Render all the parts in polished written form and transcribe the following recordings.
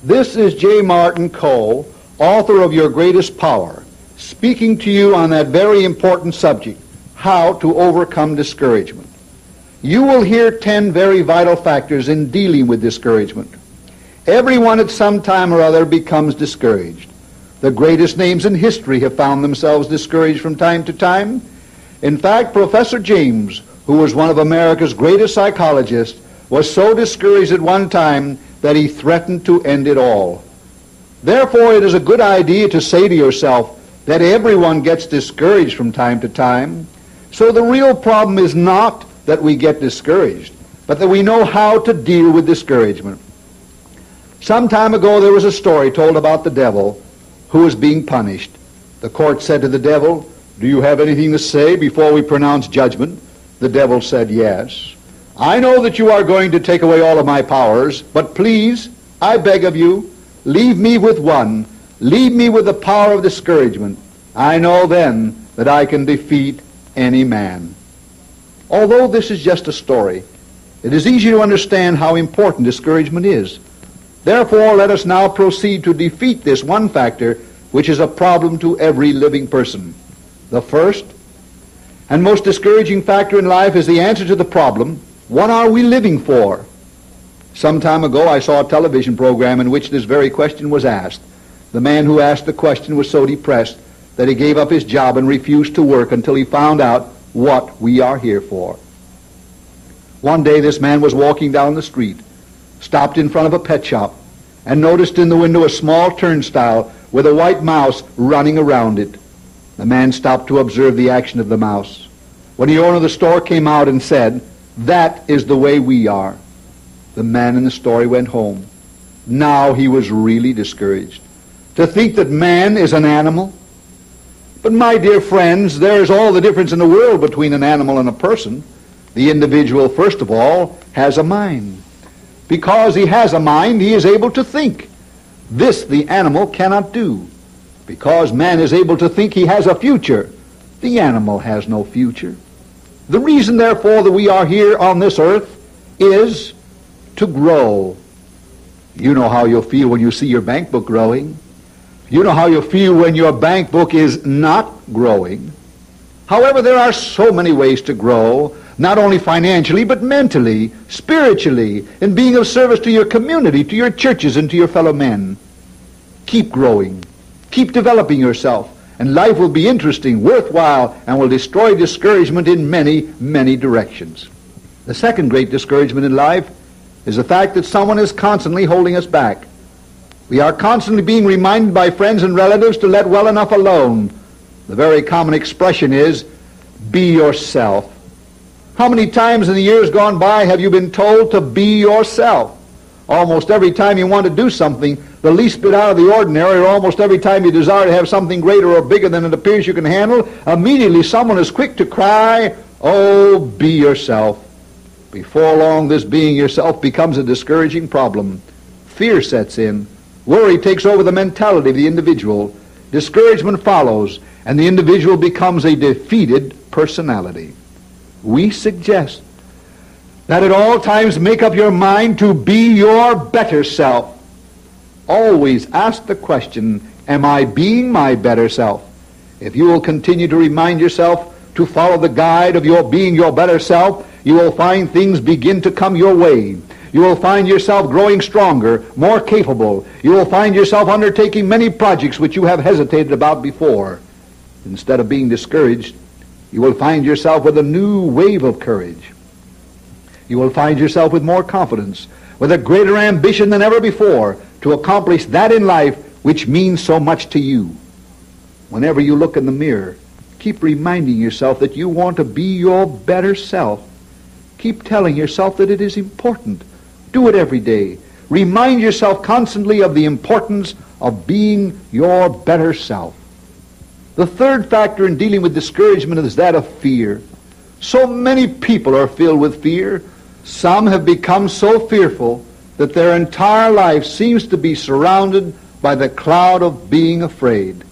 This is J. Martin Coe, author of Your Greatest Power, speaking to you on that very important subject, how to overcome discouragement. You will hear 10 very vital factors in dealing with discouragement. Everyone at some time or other becomes discouraged. The greatest names in history have found themselves discouraged from time to time. In fact, Professor James, who was one of America's greatest psychologists, was so discouraged at one time that he threatened to end it all. Therefore, it is a good idea to say to yourself that everyone gets discouraged from time to time. So the real problem is not that we get discouraged, but that we know how to deal with discouragement. Some time ago, there was a story told about the devil who was being punished. The court said to the devil, "Do you have anything to say before we pronounce judgment?" The devil said, "Yes. I know that you are going to take away all of my powers, but please, I beg of you, leave me with one. Leave me with the power of discouragement. I know then that I can defeat any man." Although this is just a story, it is easy to understand how important discouragement is. Therefore, let us now proceed to defeat this one factor which is a problem to every living person. The first and most discouraging factor in life is the answer to the problem, what are we living for? Some time ago I saw a television program in which this very question was asked. The man who asked the question was so depressed that he gave up his job and refused to work until he found out what we are here for. One day this man was walking down the street, stopped in front of a pet shop, and noticed in the window a small turnstile with a white mouse running around it. The man stopped to observe the action of the mouse. When the owner of the store came out and said, "That is the way we are," the man in the story went home. Now he was really discouraged. To think that man is an animal? But my dear friends, there is all the difference in the world between an animal and a person. The individual, first of all, has a mind. Because he has a mind, he is able to think. This the animal cannot do. Because man is able to think he has a future, the animal has no future. The reason, therefore, that we are here on this earth is to grow. You know how you'll feel when you see your bank book growing. You know how you'll feel when your bank book is not growing. However, there are so many ways to grow, not only financially, but mentally, spiritually, in being of service to your community, to your churches, and to your fellow men. Keep growing. Keep developing yourself, and life will be interesting, worthwhile, and will destroy discouragement in many, many directions. The second great discouragement in life is the fact that someone is constantly holding us back. We are constantly being reminded by friends and relatives to let well enough alone. The very common expression is, "Be yourself." How many times in the years gone by have you been told to be yourself? Almost every time you want to do something, the least bit out of the ordinary, or almost every time you desire to have something greater or bigger than it appears you can handle, immediately someone is quick to cry, "Oh, be yourself." Before long, this being yourself becomes a discouraging problem. Fear sets in. Worry takes over the mentality of the individual. Discouragement follows, and the individual becomes a defeated personality. We suggest that at all times make up your mind to be your better self. Always ask the question, am I being my better self? If you will continue to remind yourself to follow the guide of your being your better self, you will find things begin to come your way. You will find yourself growing stronger, more capable. You will find yourself undertaking many projects which you have hesitated about before. Instead of being discouraged, you will find yourself with a new wave of courage. You will find yourself with more confidence, with a greater ambition than ever before to accomplish that in life which means so much to you. Whenever you look in the mirror, keep reminding yourself that you want to be your better self. Keep telling yourself that it is important. Do it every day. Remind yourself constantly of the importance of being your better self. The third factor in dealing with discouragement is that of fear. So many people are filled with fear. Some have become so fearful that their entire life seems to be surrounded by the cloud of being afraid.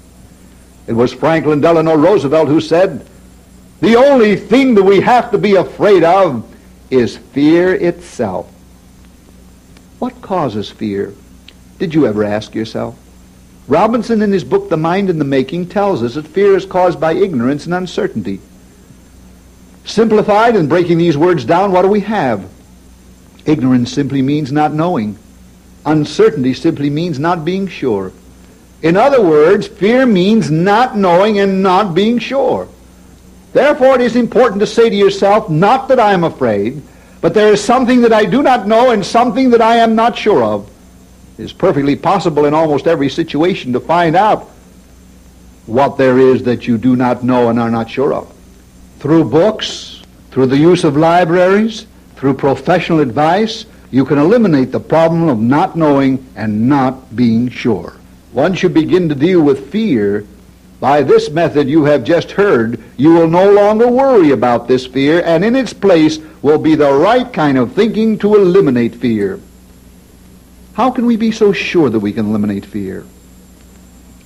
It was Franklin Delano Roosevelt who said, "The only thing that we have to be afraid of is fear itself." What causes fear? Did you ever ask yourself? Robinson, in his book, The Mind in the Making, tells us that fear is caused by ignorance and uncertainty. Simplified and breaking these words down, what do we have? Ignorance simply means not knowing. Uncertainty simply means not being sure. In other words, fear means not knowing and not being sure. Therefore, it is important to say to yourself, not that I am afraid, but there is something that I do not know and something that I am not sure of. It is perfectly possible in almost every situation to find out what there is that you do not know and are not sure of. Through books, through the use of libraries, through professional advice, you can eliminate the problem of not knowing and not being sure. Once you begin to deal with fear by this method you have just heard, you will no longer worry about this fear, and in its place will be the right kind of thinking to eliminate fear. How can we be so sure that we can eliminate fear?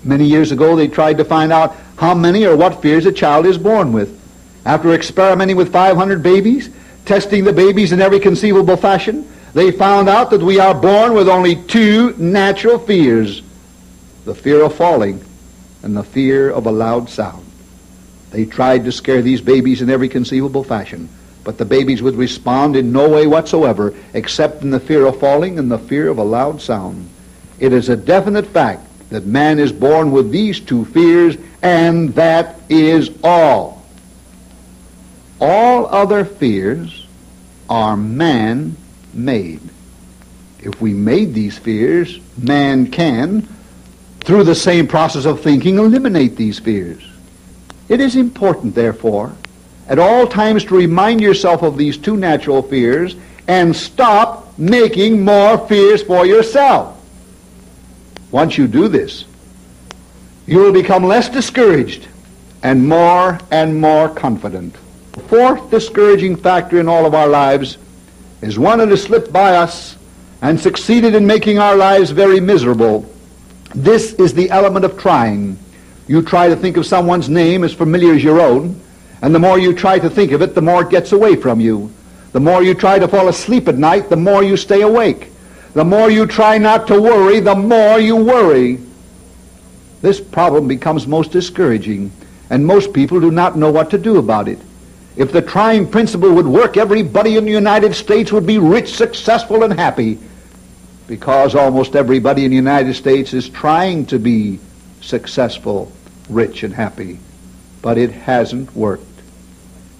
Many years ago they tried to find out how many or what fears a child is born with. After experimenting with 500 babies, testing the babies in every conceivable fashion, they found out that we are born with only two natural fears: the fear of falling and the fear of a loud sound. They tried to scare these babies in every conceivable fashion, but the babies would respond in no way whatsoever except in the fear of falling and the fear of a loud sound. It is a definite fact that man is born with these two fears, and that is all. All other fears are man-made. If we made these fears, man can, through the same process of thinking, eliminate these fears. It is important, therefore, at all times to remind yourself of these two natural fears and stop making more fears for yourself. Once you do this, you will become less discouraged and more confident. The fourth discouraging factor in all of our lives is one that has slipped by us and succeeded in making our lives very miserable. This is the element of trying. You try to think of someone's name as familiar as your own, and the more you try to think of it, the more it gets away from you. The more you try to fall asleep at night, the more you stay awake. The more you try not to worry, the more you worry. This problem becomes most discouraging, and most people do not know what to do about it. If the trying principle would work, everybody in the United States would be rich, successful, and happy, because almost everybody in the United States is trying to be successful, rich, and happy. But it hasn't worked.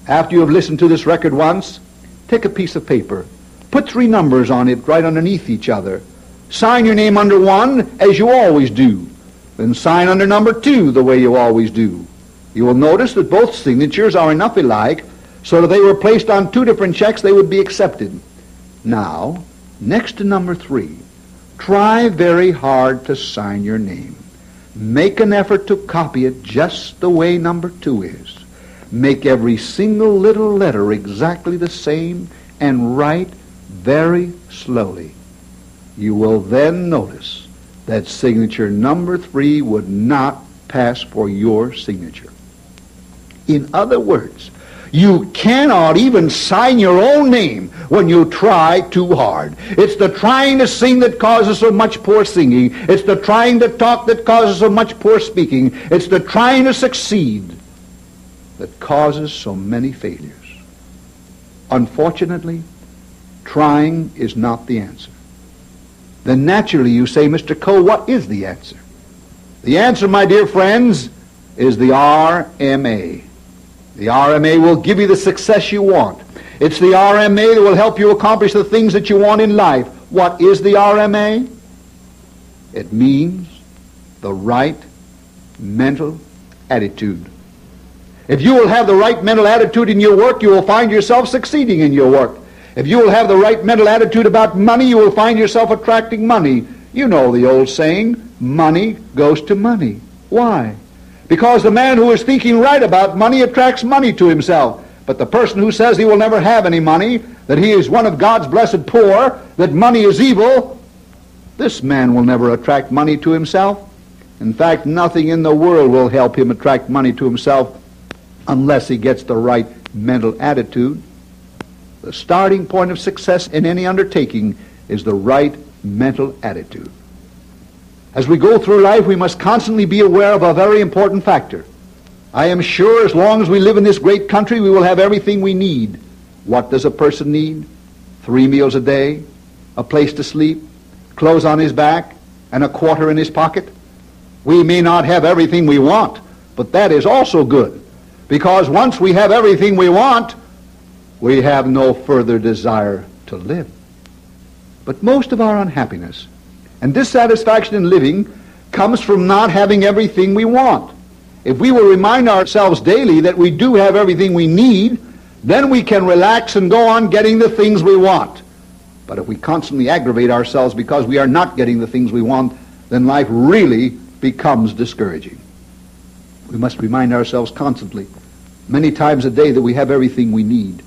After you have listened to this record once, take a piece of paper, put 3 numbers on it right underneath each other. Sign your name under one as you always do. Then sign under number 2 the way you always do. You will notice that both signatures are enough alike so that if they were placed on 2 different checks, they would be accepted. Now, next to number 3, try very hard to sign your name. Make an effort to copy it just the way number 2 is. Make every single little letter exactly the same and write very slowly. You will then notice that signature number 3 would not pass for your signature. In other words, you cannot even sign your own name when you try too hard. It's the trying to sing that causes so much poor singing. It's the trying to talk that causes so much poor speaking. It's the trying to succeed that causes so many failures. Unfortunately, trying is not the answer. Then naturally you say, Mr. Coe, what is the answer? The answer, my dear friends, is the RMA. The RMA will give you the success you want. It's the RMA that will help you accomplish the things that you want in life. What is the RMA? It means the right mental attitude. If you will have the right mental attitude in your work, you will find yourself succeeding in your work. If you will have the right mental attitude about money, you will find yourself attracting money. You know the old saying, money goes to money. Why? Because the man who is thinking right about money attracts money to himself. But the person who says he will never have any money, that he is one of God's blessed poor, that money is evil, this man will never attract money to himself. In fact, nothing in the world will help him attract money to himself unless he gets the right mental attitude. The starting point of success in any undertaking is the right mental attitude. As we go through life, we must constantly be aware of a very important factor. I am sure as long as we live in this great country, we will have everything we need. What does a person need? 3 meals a day, a place to sleep, clothes on his back, and a quarter in his pocket. We may not have everything we want, but that is also good, because once we have everything we want, we have no further desire to live. But most of our unhappiness and dissatisfaction in living comes from not having everything we want. If we will remind ourselves daily that we do have everything we need, then we can relax and go on getting the things we want. But if we constantly aggravate ourselves because we are not getting the things we want, then life really becomes discouraging. We must remind ourselves constantly, many times a day, that we have everything we need.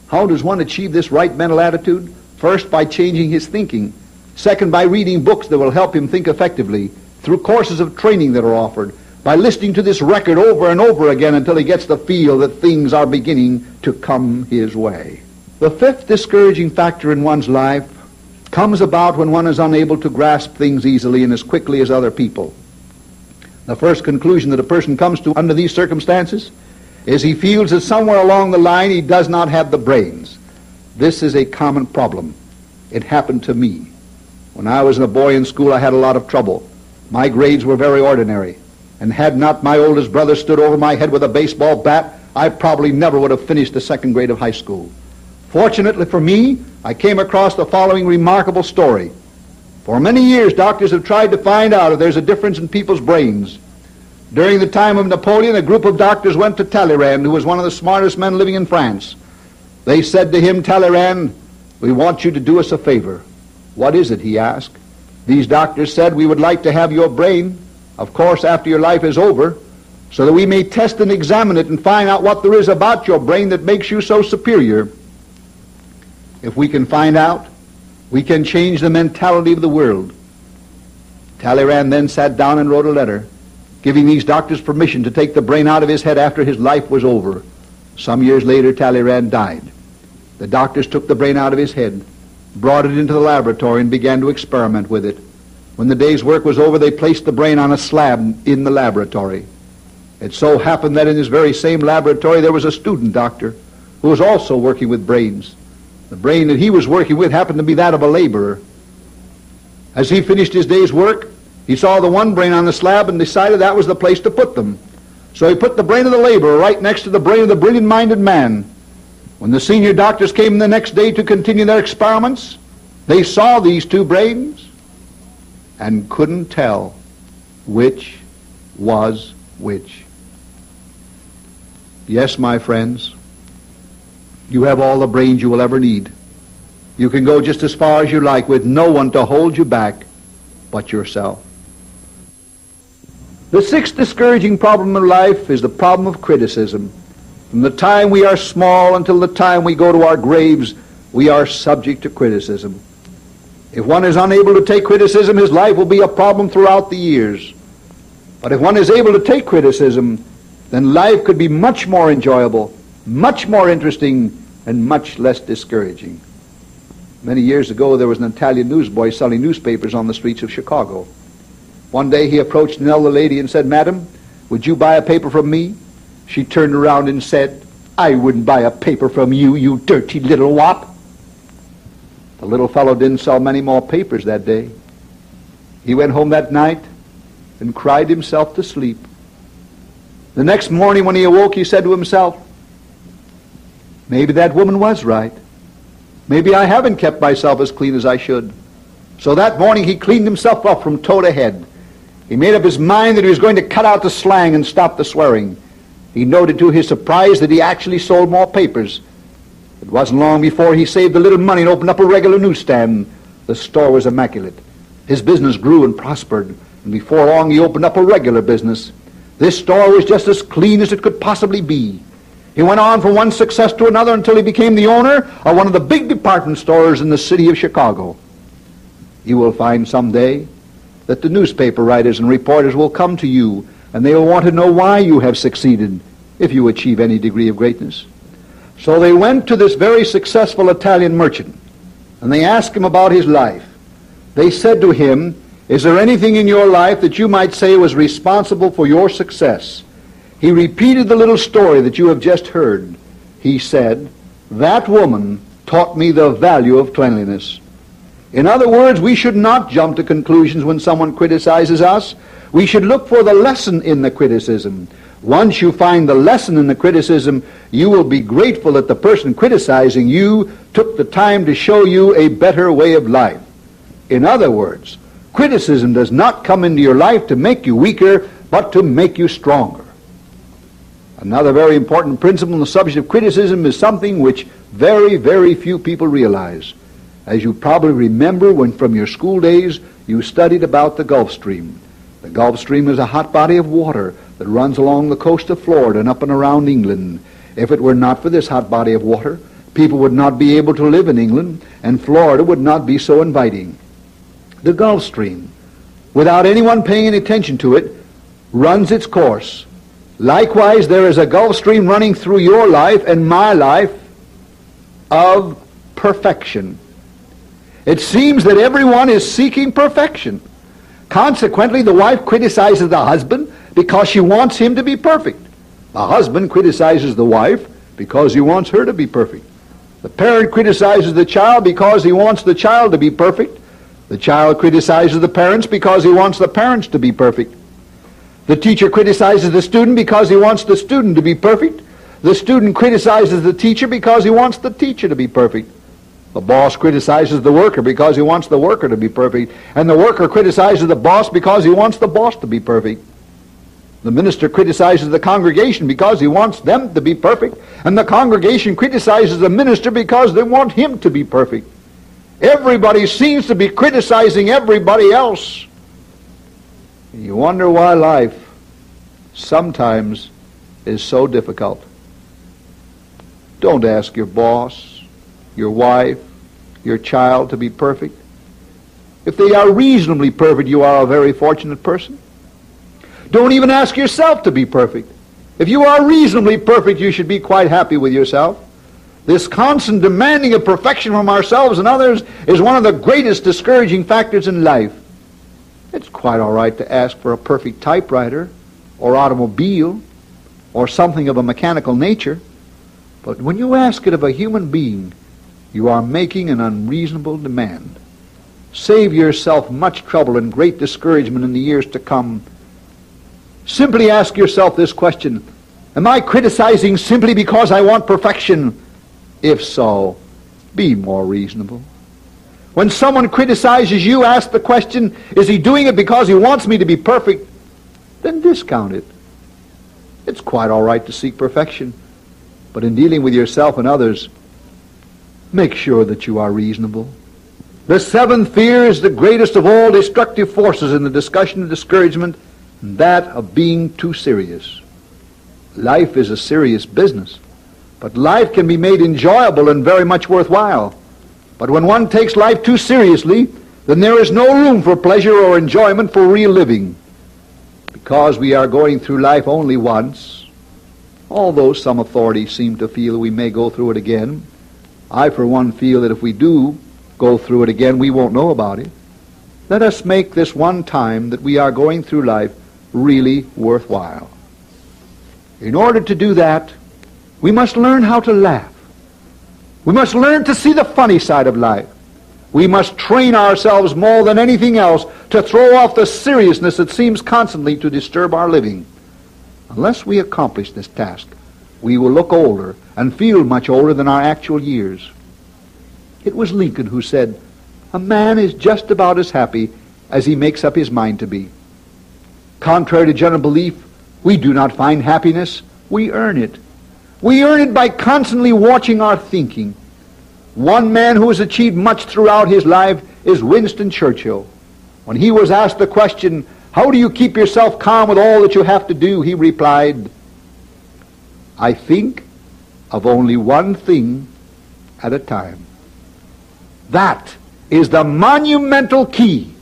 How does one achieve this right mental attitude? First, by changing his thinking. Second, by reading books that will help him think effectively, through courses of training that are offered, by listening to this record over and over again until he gets the feel that things are beginning to come his way. The fifth discouraging factor in one's life comes about when one is unable to grasp things easily and as quickly as other people. The first conclusion that a person comes to under these circumstances is he feels that somewhere along the line he does not have the brains. This is a common problem. It happened to me. When I was a boy in school, I had a lot of trouble. My grades were very ordinary, and had not my oldest brother stood over my head with a baseball bat, I probably never would have finished the second grade of high school. Fortunately for me, I came across the following remarkable story. For many years, doctors have tried to find out if there's a difference in people's brains. During the time of Napoleon, a group of doctors went to Talleyrand, who was one of the smartest men living in France. They said to him, "Talleyrand, we want you to do us a favor." "What is it?" he asked. These doctors said, "We would like to have your brain, of course, after your life is over, so that we may test and examine it and find out what there is about your brain that makes you so superior. If we can find out, we can change the mentality of the world." Talleyrand then sat down and wrote a letter, giving these doctors permission to take the brain out of his head after his life was over. Some years later, Talleyrand died. The doctors took the brain out of his head, brought it into the laboratory, and began to experiment with it. When the day's work was over, they placed the brain on a slab in the laboratory. It so happened that in this very same laboratory there was a student doctor who was also working with brains. The brain that he was working with happened to be that of a laborer. As he finished his day's work, he saw the one brain on the slab and decided that was the place to put them. So he put the brain of the laborer right next to the brain of the brilliant-minded man. When the senior doctors came the next day to continue their experiments, they saw these two brains and couldn't tell which was which. Yes, my friends, you have all the brains you will ever need. You can go just as far as you like with no one to hold you back but yourself. The sixth discouraging problem in life is the problem of criticism. From the time we are small until the time we go to our graves, we are subject to criticism. If one is unable to take criticism, his life will be a problem throughout the years. But if one is able to take criticism, then life could be much more enjoyable, much more interesting, and much less discouraging. Many years ago, there was an Italian newsboy selling newspapers on the streets of Chicago. One day he approached an elder lady and said, "Madam, would you buy a paper from me?" She turned around and said, "I wouldn't buy a paper from you, you dirty little wop." The little fellow didn't sell many more papers that day. He went home that night and cried himself to sleep. The next morning when he awoke, he said to himself, "Maybe that woman was right. Maybe I haven't kept myself as clean as I should." So that morning he cleaned himself up from toe to head. He made up his mind that he was going to cut out the slang and stop the swearing. He noted to his surprise that he actually sold more papers. It wasn't long before he saved a little money and opened up a regular newsstand. The store was immaculate. His business grew and prospered, and before long he opened up a regular business. This store was just as clean as it could possibly be. He went on from one success to another until he became the owner of one of the big department stores in the city of Chicago. You will find someday that the newspaper writers and reporters will come to you, and they will want to know why you have succeeded if you achieve any degree of greatness. So they went to this very successful Italian merchant, and they asked him about his life. They said to him, Is there anything in your life that you might say was responsible for your success? He repeated the little story that you have just heard. He said, that woman taught me the value of cleanliness. In other words, we should not jump to conclusions when someone criticizes us. We should look for the lesson in the criticism. Once you find the lesson in the criticism, you will be grateful that the person criticizing you took the time to show you a better way of life. In other words, criticism does not come into your life to make you weaker, but to make you stronger. Another very important principle in the subject of criticism is something which very, very few people realize. As you probably remember when from your school days you studied about the Gulf Stream. The Gulf Stream is a hot body of water that runs along the coast of Florida and up and around England. If it were not for this hot body of water, people would not be able to live in England, and Florida would not be so inviting. The Gulf Stream, without anyone paying any attention to it, runs its course. Likewise, there is a Gulf Stream running through your life and my life of perfection. It seems that everyone is seeking perfection. Consequently, the wife criticizes the husband because she wants him to be perfect. The husband criticizes the wife because he wants her to be perfect. The parent criticizes the child because he wants the child to be perfect. The child criticizes the parents because he wants the parents to be perfect. The teacher criticizes the student because he wants the student to be perfect. The student criticizes the teacher because he wants the teacher to be perfect. The boss criticizes the worker because he wants the worker to be perfect. And the worker criticizes the boss because he wants the boss to be perfect. The minister criticizes the congregation because he wants them to be perfect. And the congregation criticizes the minister because they want him to be perfect. Everybody seems to be criticizing everybody else. You wonder why life sometimes is so difficult. Don't ask your boss, your wife, your child to be perfect. If they are reasonably perfect, you are a very fortunate person. Don't even ask yourself to be perfect. If you are reasonably perfect, you should be quite happy with yourself. This constant demanding of perfection from ourselves and others is one of the greatest discouraging factors in life. It's quite all right to ask for a perfect typewriter or automobile or something of a mechanical nature, but when you ask it of a human being, you are making an unreasonable demand. Save yourself much trouble and great discouragement in the years to come. Simply ask yourself this question: am I criticizing simply because I want perfection? If so, be more reasonable. When someone criticizes you, ask the question, is he doing it because he wants me to be perfect? Then discount it. It's quite all right to seek perfection, but in dealing with yourself and others, make sure that you are reasonable. The seventh fear is the greatest of all destructive forces in the discussion of discouragement, and that of being too serious. Life is a serious business, but life can be made enjoyable and very much worthwhile. But when one takes life too seriously, then there is no room for pleasure or enjoyment for real living. Because we are going through life only once, although some authorities seem to feel we may go through it again, I for one feel that if we do go through it again, we won't know about it. Let us make this one time that we are going through life really worthwhile. In order to do that, we must learn how to laugh. We must learn to see the funny side of life. We must train ourselves more than anything else to throw off the seriousness that seems constantly to disturb our living. Unless we accomplish this task, we will look older and feel much older than our actual years. It was Lincoln who said, "A man is just about as happy as he makes up his mind to be." Contrary to general belief, we do not find happiness, we earn it. We earn it by constantly watching our thinking. One man who has achieved much throughout his life is Winston Churchill. When he was asked the question, "How do you keep yourself calm with all that you have to do?" he replied, "I think of only one thing at a time." That is the monumental key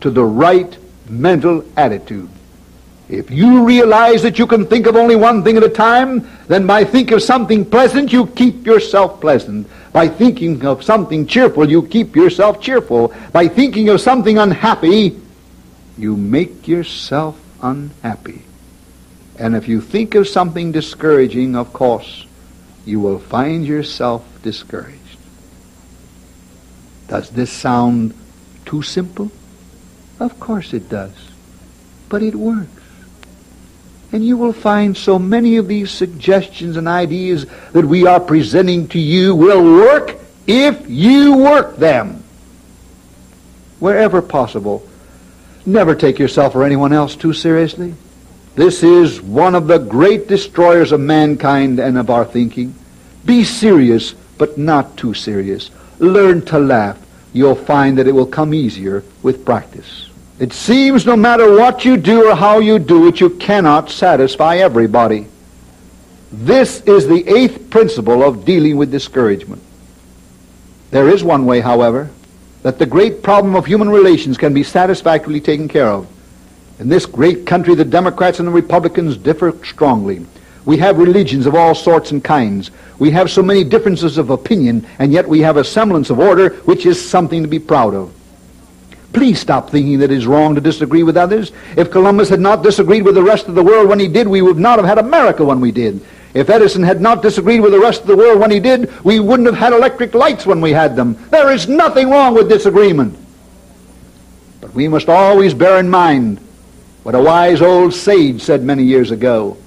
to the right mental attitude. If you realize that you can think of only one thing at a time, then by thinking of something pleasant, you keep yourself pleasant. By thinking of something cheerful, you keep yourself cheerful. By thinking of something unhappy, you make yourself unhappy. And if you think of something discouraging, of course, you will find yourself discouraged. Does this sound too simple? Of course it does. But it works. And you will find so many of these suggestions and ideas that we are presenting to you will work if you work them. Wherever possible, never take yourself or anyone else too seriously. This is one of the great destroyers of mankind and of our thinking. Be serious, but not too serious. Learn to laugh. You'll find that it will come easier with practice. It seems no matter what you do or how you do it, you cannot satisfy everybody. This is the 8th principle of dealing with discouragement. There is one way, however, that the great problem of human relations can be satisfactorily taken care of. In this great country, the Democrats and the Republicans differ strongly. We have religions of all sorts and kinds. We have so many differences of opinion, and yet we have a semblance of order, which is something to be proud of. Please stop thinking that it is wrong to disagree with others. If Columbus had not disagreed with the rest of the world when he did, we would not have had America when we did. If Edison had not disagreed with the rest of the world when he did, we wouldn't have had electric lights when we had them. There is nothing wrong with disagreement. But we must always bear in mind what a wise old sage said many years ago.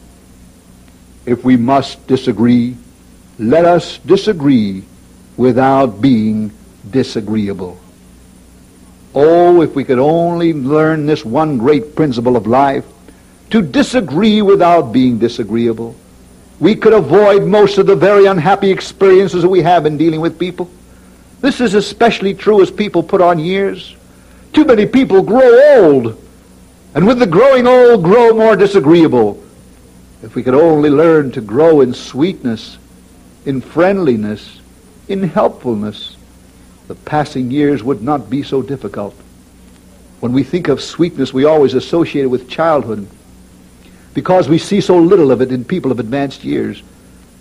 If we must disagree, let us disagree without being disagreeable. Oh, if we could only learn this one great principle of life, to disagree without being disagreeable, we could avoid most of the very unhappy experiences that we have in dealing with people. This is especially true as people put on years. Too many people grow old, and with the growing old grow more disagreeable. If we could only learn to grow in sweetness, in friendliness, in helpfulness, the passing years would not be so difficult. When we think of sweetness, we always associate it with childhood, because we see so little of it in people of advanced years.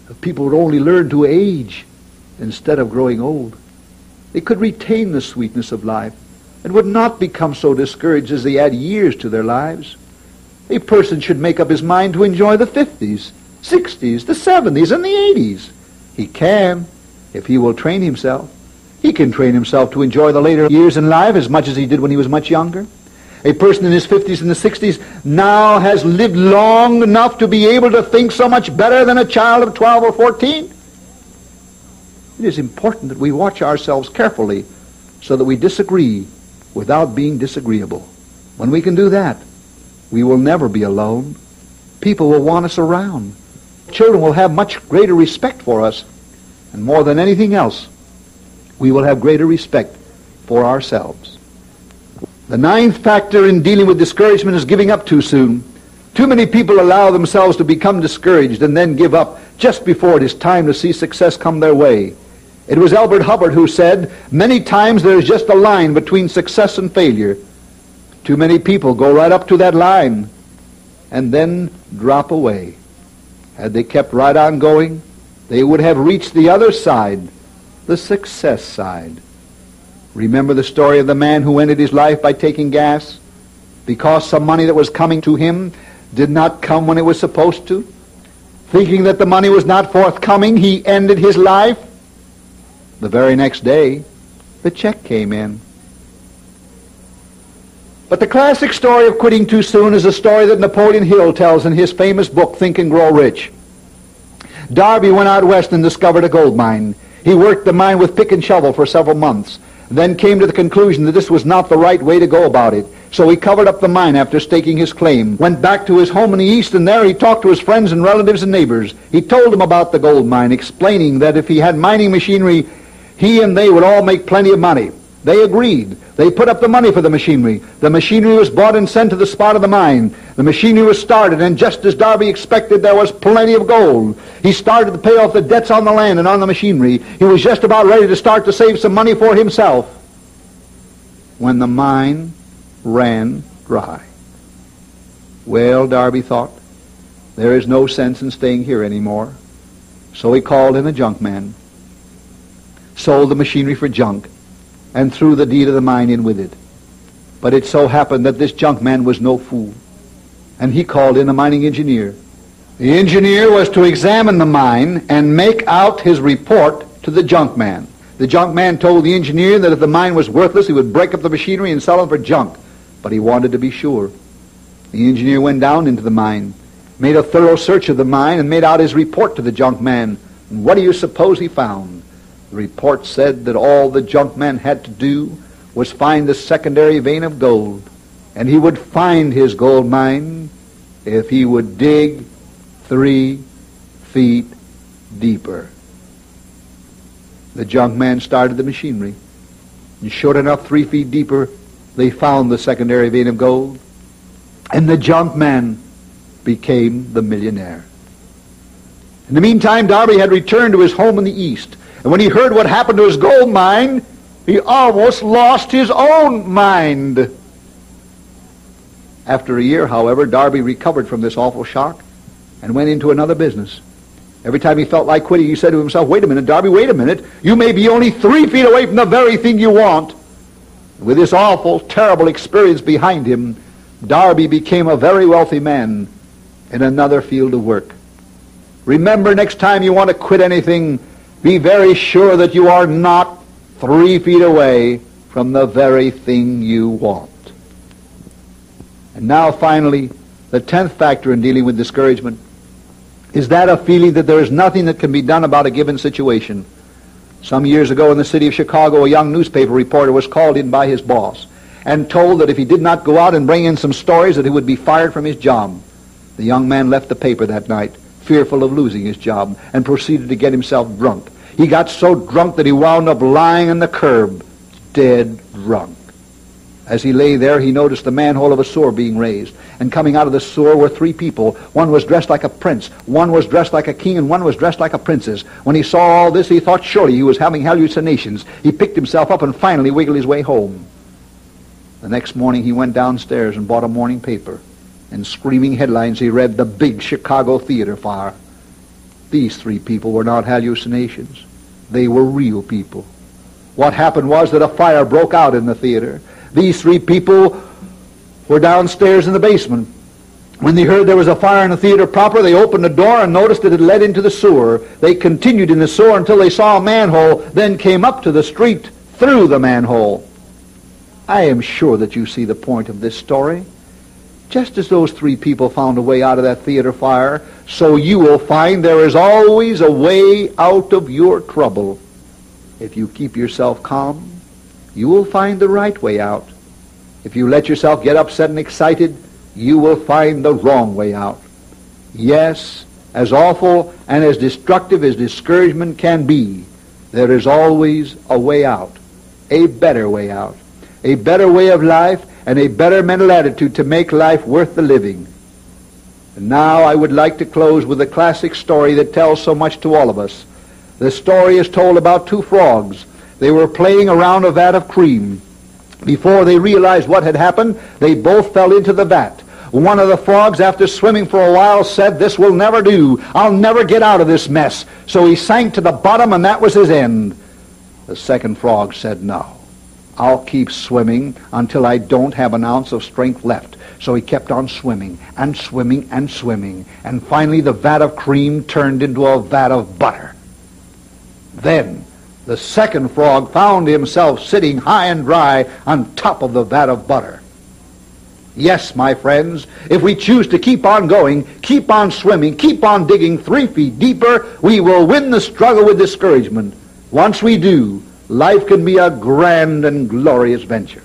If people would only learn to age instead of growing old, they could retain the sweetness of life and would not become so discouraged as they add years to their lives. A person should make up his mind to enjoy the 50s, 60s, the 70s, and the 80s. He can, if he will train himself. He can train himself to enjoy the later years in life as much as he did when he was much younger. A person in his 50s and the 60s now has lived long enough to be able to think so much better than a child of 12 or 14. It is important that we watch ourselves carefully so that we disagree without being disagreeable. When we can do that, we will never be alone. People will want us around. Children will have much greater respect for us, and more than anything else, we will have greater respect for ourselves. The 9th factor in dealing with discouragement is giving up too soon. Too many people allow themselves to become discouraged and then give up just before it is time to see success come their way. It was Albert Hubbard who said, "Many times there is just a line between success and failure." Too many people go right up to that line and then drop away. Had they kept right on going, they would have reached the other side, the success side. Remember the story of the man who ended his life by taking gas because some money that was coming to him did not come when it was supposed to? Thinking that the money was not forthcoming, he ended his life. The very next day, the check came in. But the classic story of quitting too soon is a story that Napoleon Hill tells in his famous book, Think and Grow Rich. Darby went out west and discovered a gold mine. He worked the mine with pick and shovel for several months, then came to the conclusion that this was not the right way to go about it. So he covered up the mine after staking his claim, went back to his home in the east, and there he talked to his friends and relatives and neighbors. He told them about the gold mine, explaining that if he had mining machinery, he and they would all make plenty of money. They agreed. They put up the money for the machinery. The machinery was bought and sent to the spot of the mine. The machinery was started, and just as Darby expected, there was plenty of gold. He started to pay off the debts on the land and on the machinery. He was just about ready to start to save some money for himself when the mine ran dry. Well, Darby thought, there is no sense in staying here anymore. So he called in a junk man, sold the machinery for junk, and threw the deed of the mine in with it. But it so happened that this junk man was no fool, and he called in a mining engineer. The engineer was to examine the mine and make out his report to the junk man. The junk man told the engineer that if the mine was worthless, he would break up the machinery and sell it for junk. But he wanted to be sure. The engineer went down into the mine, made a thorough search of the mine, and made out his report to the junk man. And what do you suppose he found? The report said that all the junk man had to do was find the secondary vein of gold. And he would find his gold mine if he would dig 3 feet deeper. The junk man started the machinery. And sure enough, 3 feet deeper, they found the secondary vein of gold. And the junk man became the millionaire. In the meantime, Darby had returned to his home in the East. And when he heard what happened to his gold mine, he almost lost his own mind. After a year, however, Darby recovered from this awful shock and went into another business. Every time he felt like quitting, he said to himself, "Wait a minute, Darby, wait a minute. You may be only 3 feet away from the very thing you want." With this awful, terrible experience behind him, Darby became a very wealthy man in another field of work. Remember, next time you want to quit anything, be very sure that you are not 3 feet away from the very thing you want. And now, finally, the 10th factor in dealing with discouragement is that of feeling that there is nothing that can be done about a given situation. Some years ago in the city of Chicago, a young newspaper reporter was called in by his boss and told that if he did not go out and bring in some stories, that he would be fired from his job. The young man left the paper that night, fearful of losing his job, and proceeded to get himself drunk. He got so drunk that he wound up lying on the curb, dead drunk. As he lay there, he noticed the manhole of a sewer being raised. And coming out of the sewer were 3 people. One was dressed like a prince, one was dressed like a king, and one was dressed like a princess. When he saw all this, he thought surely he was having hallucinations. He picked himself up and finally wiggled his way home. The next morning, he went downstairs and bought a morning paper. And screaming headlines, he read the big Chicago theater fire. These 3 people were not hallucinations. They were real people. What happened was that a fire broke out in the theater. These 3 people were downstairs in the basement. When they heard there was a fire in the theater proper, they opened the door and noticed that it led into the sewer. They continued in the sewer until they saw a manhole, then came up to the street through the manhole. I am sure that you see the point of this story. Just as those 3 people found a way out of that theater fire, so you will find there is always a way out of your trouble. If you keep yourself calm, you will find the right way out. If you let yourself get upset and excited, you will find the wrong way out. Yes, as awful and as destructive as discouragement can be, there is always a way out, a better way out, a better way of life, and a better mental attitude to make life worth the living. And now I would like to close with a classic story that tells so much to all of us. The story is told about 2 frogs. They were playing around a vat of cream. Before they realized what had happened, they both fell into the vat. One of the frogs, after swimming for a while, said, "This will never do. I'll never get out of this mess." So he sank to the bottom, and that was his end. The second frog said, "No, I'll keep swimming until I don't have an ounce of strength left." So he kept on swimming and swimming and swimming, and finally the vat of cream turned into a vat of butter. Then the second frog found himself sitting high and dry on top of the vat of butter. Yes, my friends, if we choose to keep on going, keep on swimming, keep on digging 3 feet deeper, we will win the struggle with discouragement. Once we do, life can be a grand and glorious venture.